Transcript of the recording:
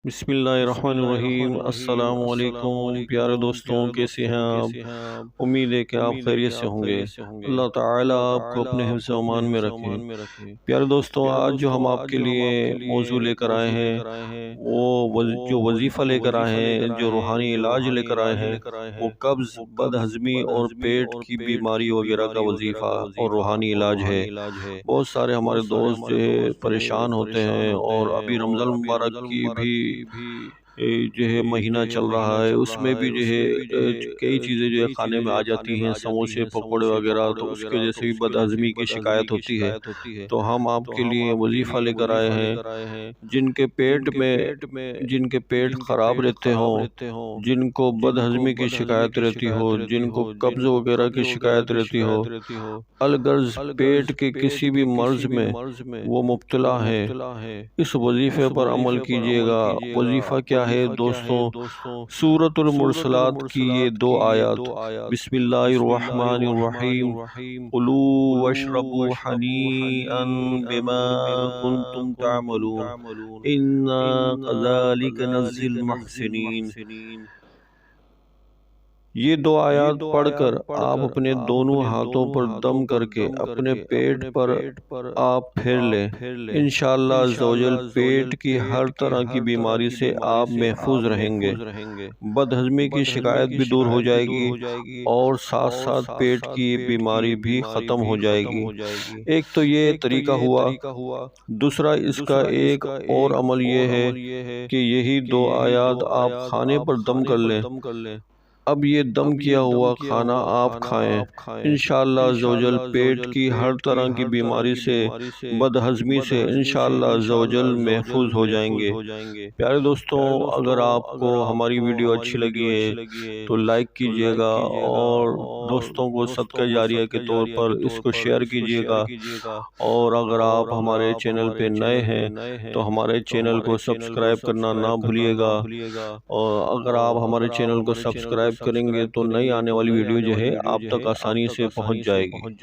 بسم اللہ الرحمن الرحیم۔ السلام علیکم پیارے دوستوں، کیسے ہیں آپ؟ امید ہے کہ آپ خیریت سے ہوں گے۔ اللہ تعالیٰ آپ کو اپنے حفظ و امان میں رکھیں۔ پیارے دوستوں، آج جو ہم آپ کے لیے موضوع لے کر آئے ہیں وہ جو وظیفہ لے کر آئے ہیں، جو روحانی علاج لے کر آئے ہیں، وہ قبض، بد ہضمی اور پیٹ کی بیماری وغیرہ کا وظیفہ اور روحانی علاج ہے۔ بہت سارے ہمارے دوست جو ہے پریشان ہوتے ہیں، اور ابھی رمضان مبارک کی بھی جو ہے مہینہ چل رہا ہے، اس میں بھی جو ہے کئی چیزیں جو ہے کھانے میں آ جاتی ہیں، سموسے پکوڑے وغیرہ، تو اس کی وجہ سے بھی بد ہضمی کی شکایت ہوتی ہے۔ تو ہم آپ کے لیے وظیفہ لے کر آئے ہیں، جن کے پیٹ خراب رہتے ہوں، جن کو بد ہضمی کی شکایت رہتی ہو، جن کو قبض وغیرہ کی شکایت رہتی ہو، الغرض پیٹ کے کسی بھی مرض میں وہ مبتلا ہے، اس وظیفے پر عمل کیجیے گا۔ وظیفہ کیا ہے دوستوں؟ سورۃ المرسلات کی یہ 2 آیات، بسم اللہ الرحمن الرحیم، کلوا واشربوا ھنیئا بما کنتم تعملون انا کذالک نجزی المحسنین۔ یہ 2 آیات پڑھ کر آپ اپنے دونوں ہاتھوں پر دم کر کے اپنے پیٹ پر آپ پھیر لیں۔ انشاءاللہ عزوجل پیٹ کی ہر طرح کی بیماری سے آپ محفوظ رہیں گے، بد ہضمی کی شکایت بھی دور ہو جائے گی، اور ساتھ ساتھ پیٹ کی بیماری بھی ختم ہو جائے گی۔ ایک تو یہ طریقہ ہوا۔ دوسرا اس کا ایک اور عمل یہ ہے کہ یہی 2 آیات آپ کھانے پر دم کر لیں۔ اب یہ دم کیا ہوا کھانا آپ کھائیں، انشاءاللہ عزوجل پیٹ کی ہر طرح کی بیماری سے، بد ہضمی سے انشاءاللہ عزوجل محفوظ ہو جائیں گے۔ پیارے دوستوں، اگر آپ کو ہماری ویڈیو اچھی لگی ہے تو لائک کیجئے گا، اور دوستوں کو صدقہ جاریہ کے طور پر اس کو شیئر کیجئے گا، اور اگر آپ ہمارے چینل پہ نئے ہیں تو ہمارے چینل کو سبسکرائب کرنا نہ بھولیے گا، اور اگر آپ ہمارے چینل کو سبسکرائب کریں گے تو نئی آنے والی ویڈیو جو ہے آپ تک آسانی سے پہنچ جائے گی۔